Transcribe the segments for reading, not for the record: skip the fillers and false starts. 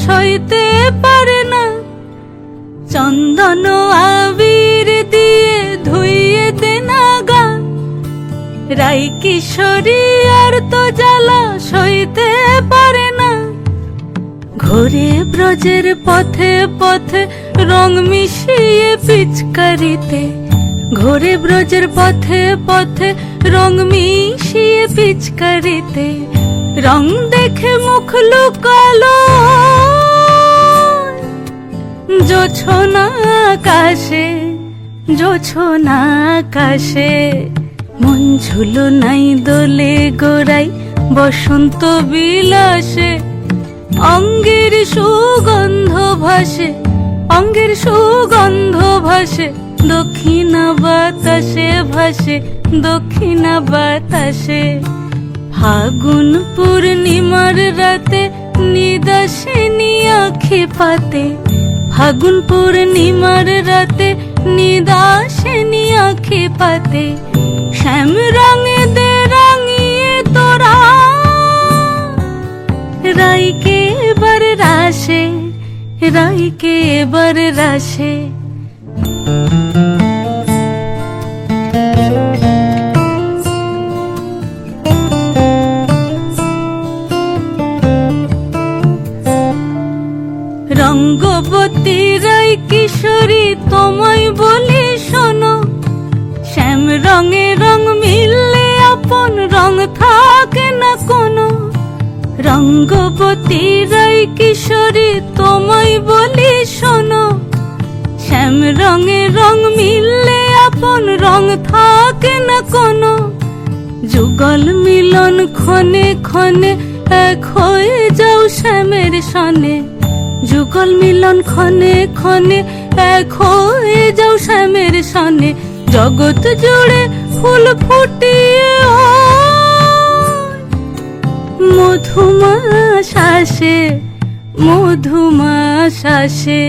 সইতে পারে না। চন্দন আবির দিয়ে ধুইয়ে দে না গা, রাই কিশোরী আর তো জ্বালা সইতে পারে না। ঘোরে ব্রজের পথে পথে রং মিশিয়ে পিচকারিতে, ঘোরে ব্রজের পথে পথে রং মিশিয়ে পিচকারিতে। রং দেখে মুখ লুকালো জোছনা আকাশে, জোছনা আকাশে। মন ঝুলো নাই দোলে গোড়াই বসন্ত বিলাসে। অঙ্গের সুগন্ধ ভাসে, অঙ্গের সুগন্ধ ভাসে, দক্ষিণা বাতাসে ভাসে, দক্ষিণা বাতাসে। ফাগুন পূর্ণিমার রাতে নিদাসিনী আঁখি পাতে, ফাগুন পূর্ণিমার রাতে নিদাসিনী আঁখি পাতে। শ্যাম রঙে দে রাঙিয়ে তোরা রাইকে এবার রাশে, রাইকে এবার রাশে। রঙ্গবতী রাই কিশোরী তোমায় বলি শোনো, শ্যাম রঙে রং মিললে আপন রং থাকে না কোনো। রঙ্গবতী রাই কিশোরী তোমায় বলি শোনো, শ্যাম রঙে রং মিললে আপন রং থাকে না কোনো। যুগল মিলন ক্ষণে ক্ষণে এক হয়ে যাও শ্যামের সনে, যুগল মিলন ক্ষণে ক্ষণে এক হয়ে যাও শ্যামের সনে। জগৎ জুড়ে ফুল ফুটিয়ে মধুমাশাসে, মধুমাশাসে।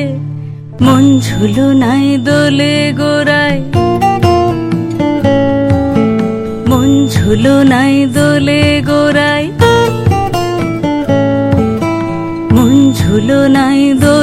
মন ঝুলো নাই দোলে গোড়ায়, মন ঝুলো নাই দোলে গোড়ায়, মন ঝুলো নাই দোলে